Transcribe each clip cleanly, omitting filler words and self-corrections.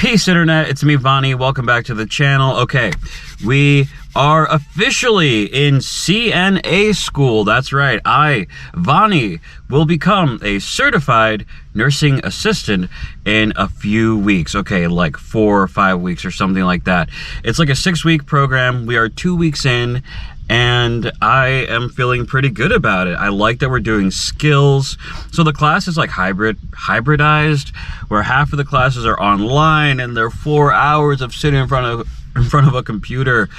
Peace, Internet. It's me, Vani. Welcome back to the channel. Okay, we are officially in CNA school. That's right. I, Vani, will become a certified nursing assistant in a few weeks. Okay, like 4 or 5 weeks or something like that. It's like a 6-week program. We are 2 weeks in, and I am feeling pretty good about it. I like that we're doing skills. So the class is like hybridized, where half of the classes are online and they're 4 hours of sitting in front of a computer.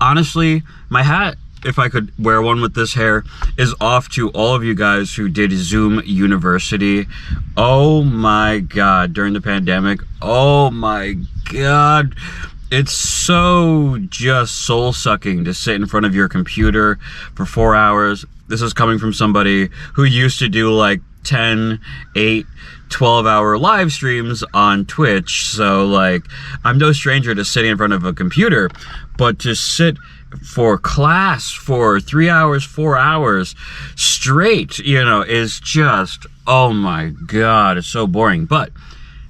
Honestly, my hat, if I could wear one with this hair, is off to all of you guys who did Zoom University. Oh my God, during the pandemic, oh my God. It's so just soul-sucking to sit in front of your computer for 4 hours. This is coming from somebody who used to do like 10, 8, 12-hour live streams on Twitch. So like, I'm no stranger to sitting in front of a computer, but to sit for class for 3 hours, 4 hours straight, you know, is just, oh my God, it's so boring. But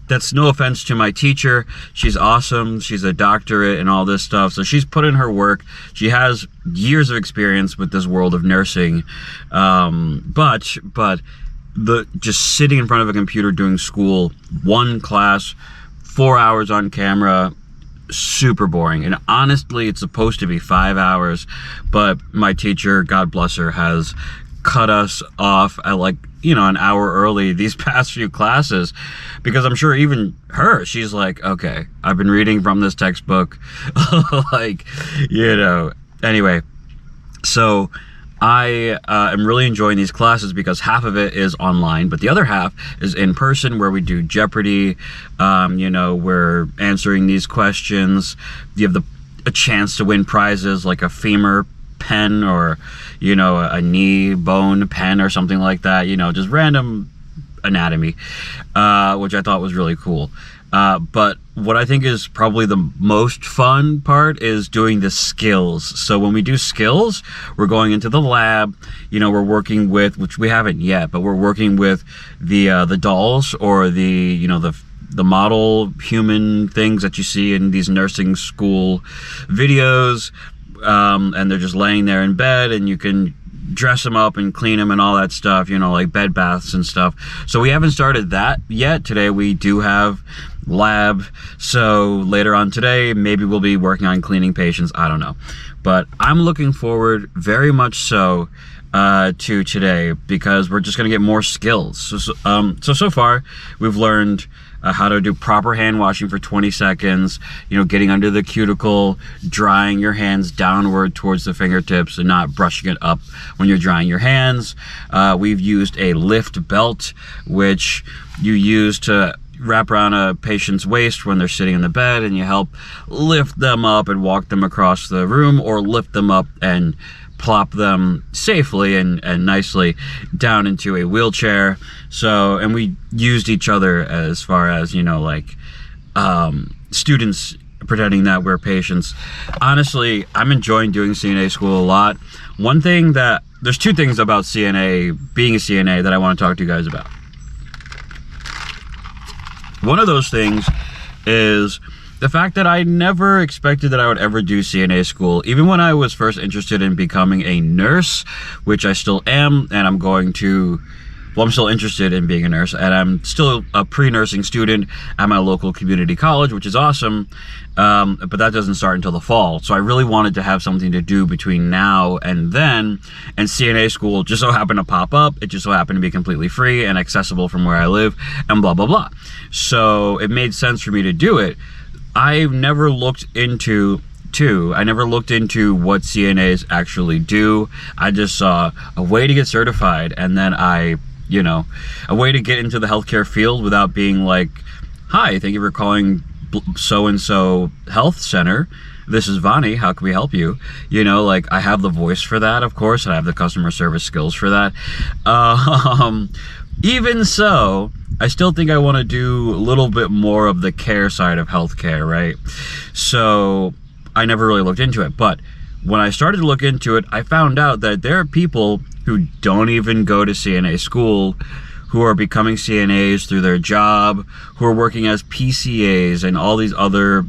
that's no offense to my teacher. She's awesome. She's a doctorate and all this stuff. So she's put in her work. She has years of experience with this world of nursing. But just sitting in front of a computer doing school, one class, 4 hours on camera, super boring. And honestly, it's supposed to be 5 hours, but my teacher, God bless her, has cut us off at like, you know, an hour early these past few classes, because I'm sure even her, she's like, okay, I've been reading from this textbook. Like, you know, anyway, so I am really enjoying these classes because half of it is online, but the other half is in person, where we do Jeopardy. You know, we're answering these questions. You have a chance to win prizes like a femur pen, or, you know, a knee bone pen or something like that, you know, just random anatomy, which I thought was really cool. But what I think is probably the most fun part is doing the skills. So when we do skills, we're going into the lab, you know, we're working with, which we haven't yet, but we're working with the dolls, or the, you know, the model human things that you see in these nursing school videos. And they're just laying there in bed, and you can dress them up and clean them and all that stuff, you know, like bed baths and stuff. So we haven't started that yet. Today we do have lab, so later on today maybe we'll be working on cleaning patients. I don't know, but I'm looking forward very much so to today, because we're just gonna get more skills. So far we've learned how to do proper hand washing for 20 seconds, you know, getting under the cuticle, drying your hands downward towards the fingertips and not brushing it up when you're drying your hands. We've used a lift belt, which you use to wrap around a patient's waist when they're sitting in the bed, and you help lift them up and walk them across the room, or lift them up and plop them safely and nicely down into a wheelchair. So, and we used each other as far as, you know, like students pretending that we're patients. Honestly, I'm enjoying doing CNA school a lot. There's two things about being a CNA that I want to talk to you guys about. One of those things is the fact that I never expected that I would ever do CNA school. Even when I was first interested in becoming a nurse, which I still am, and I'm still interested in being a nurse, and I'm still a pre-nursing student at my local community college, which is awesome, but that doesn't start until the fall. So I really wanted to have something to do between now and then, and CNA school just so happened to pop up. It just so happened to be completely free and accessible from where I live, and blah, blah, blah. So it made sense for me to do it. I've never looked into what CNAs actually do. I just saw a way to get certified, and then a way to get into the healthcare field without being like, hi, thank you for calling so-and-so health center. This is Vani, how can we help you? You know, like, I have the voice for that, of course, and I have the customer service skills for that. Even so, I still think I want to do a little bit more of the care side of healthcare, right? So I never really looked into it. But when I started to look into it, I found out that there are people who don't even go to CNA school who are becoming CNAs through their job, who are working as PCAs and all these other,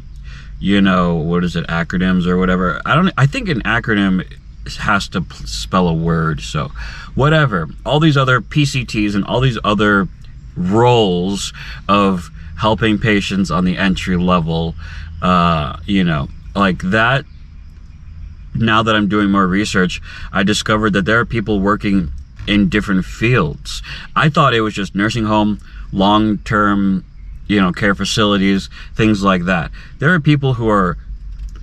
what is it, acronyms or whatever. I think an acronym has to spell a word, so whatever. All these other PCTs and all these other roles of helping patients on the entry level, like that. Now that I'm doing more research, I discovered that there are people working in different fields. I thought it was just nursing home, long-term, care facilities, things like that. There are people who are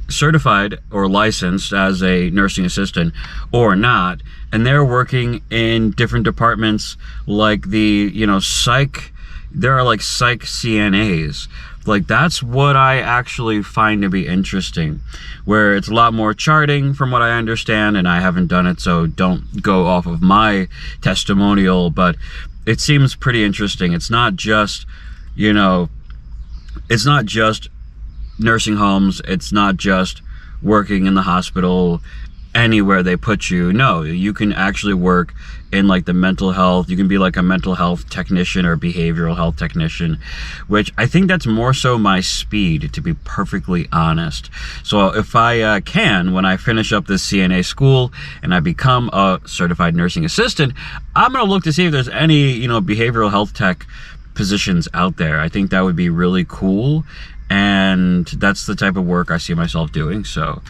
certified or licensed as a nursing assistant or not, and they're working in different departments like the, psych. There are like psych CNAs. Like, that's what I actually find to be interesting, where it's a lot more charting from what I understand, and I haven't done it, so don't go off of my testimonial, but it seems pretty interesting. It's not just, it's not just nursing homes, it's not just working in the hospital anywhere they put you. No, you can actually work in like the mental health. You can be like a mental health technician or behavioral health technician, which I think that's more so my speed, to be perfectly honest. So if I can, when I finish up this CNA school and I become a certified nursing assistant, I'm going to look to see if there's any, behavioral health tech positions out there. I think that would be really cool. And that's the type of work I see myself doing. So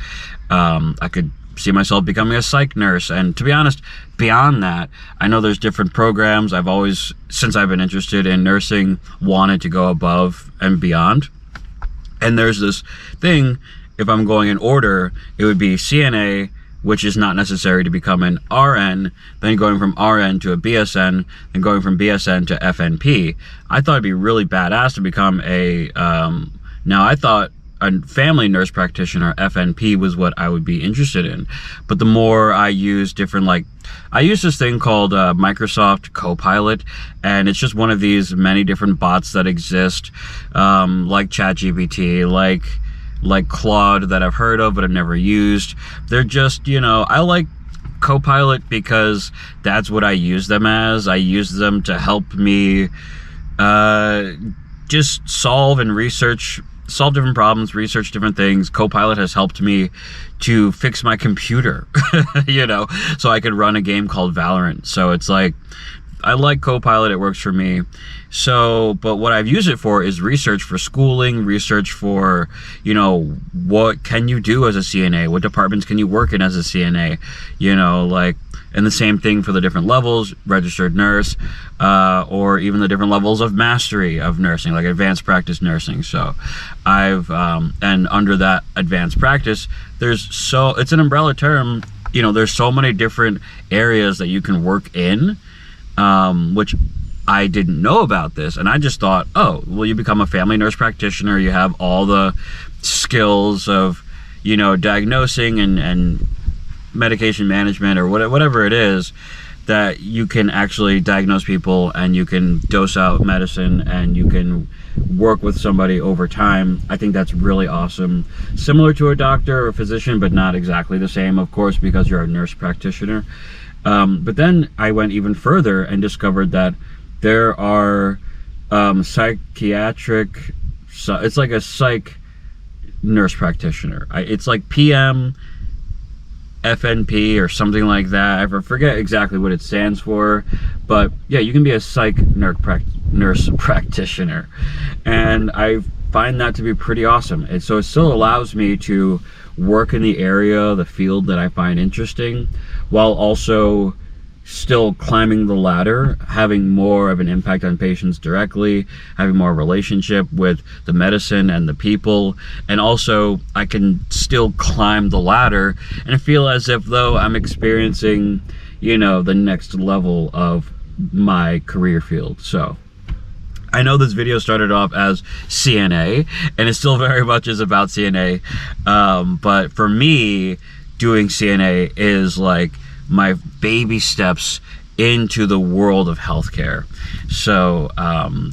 I could see myself becoming a psych nurse. And to be honest, beyond that, I know there's different programs. I've always, since I've been interested in nursing, wanted to go above and beyond. And there's this thing, if I'm going in order, it would be CNA, which is not necessary to become an RN, then going from RN to a BSN, and going from BSN to FNP. I thought it'd be really badass to become a, now I thought a family nurse practitioner, FNP, was what I would be interested in. But the more I use different, I use this thing called Microsoft Copilot, and it's just one of these many different bots that exist, like ChatGPT, like Claude, that I've heard of but I've never used. They're just, I like Copilot because that's what I use them as. I use them to help me just solve different problems, research different things. Copilot has helped me to fix my computer, so I could run a game called Valorant. So it's like, I like Copilot, it works for me. So, but what I've used it for is research for schooling, research for, what can you do as a CNA? What departments can you work in as a CNA? And the same thing for the different levels, registered nurse, or even the different levels of mastery of nursing, like advanced practice nursing. So I've, and under that advanced practice, it's an umbrella term, there's so many different areas that you can work in, which I didn't know about this. And I just thought, oh, well, you become a family nurse practitioner, you have all the skills of, diagnosing and medication management or whatever it is, that you can actually diagnose people and you can dose out medicine and you can work with somebody over time. I think that's really awesome. Similar to a doctor or a physician, but not exactly the same, of course, because you're a nurse practitioner. But then I went even further and discovered that there are psychiatric, it's like a psych nurse practitioner. It's like PM, FNP or something like that. I forget exactly what it stands for, but yeah, you can be a psych nurse practitioner, and I find that to be pretty awesome. And so it still allows me to work in the area, the field that I find interesting, while also still climbing the ladder, having more of an impact on patients directly, having more relationship with the medicine and the people, and also I can still climb the ladder and feel as if though I'm experiencing, the next level of my career field. So I know this video started off as CNA, and it still very much is about CNA, but for me, doing CNA is like my baby steps into the world of healthcare. So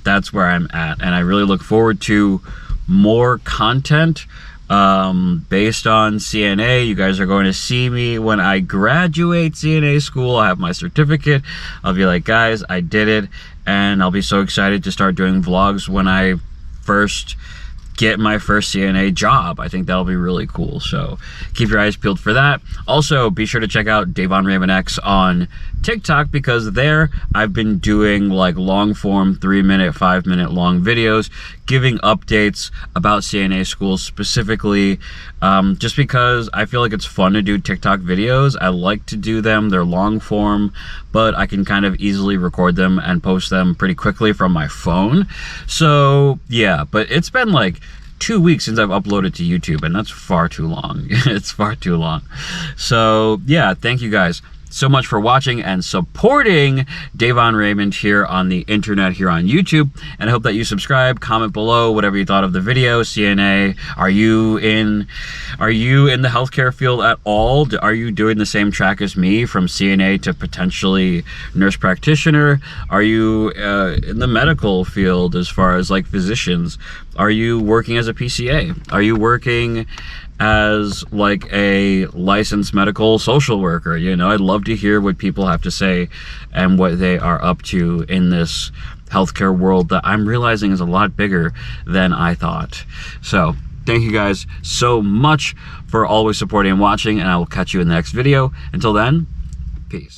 that's where I'm at, and I really look forward to more content based on CNA. You guys are going to see me when I graduate CNA school. I have my certificate. I'll be like, guys, I did it. and I'll be so excited to start doing vlogs when I first get my first CNA job. I think that'll be really cool, so keep your eyes peeled for that. Also, be sure to check out Davon Raymond X on TikTok, because there I've been doing like long form 3-minute, 5-minute long videos giving updates about CNA schools specifically, just because I feel like it's fun to do TikTok videos. I like to do them. They're long form, but I can kind of easily record them and post them pretty quickly from my phone. So yeah, but it's been like 2 weeks since I've uploaded to YouTube, and that's far too long. It's far too long. So yeah, thank you guys so much for watching and supporting Davon Raymond here on the internet, here on YouTube. And I hope that you subscribe, comment below whatever you thought of the video. CNA, are you in the healthcare field at all? Are you doing the same track as me, from CNA to potentially nurse practitioner? Are you in the medical field as far as like physicians? Are you working as a PCA? Are you working as like a licensed medical social worker? You know, I'd love to hear what people have to say and what they are up to in this healthcare world that I'm realizing is a lot bigger than I thought. So thank you guys so much for always supporting and watching, and I will catch you in the next video. Until then, peace.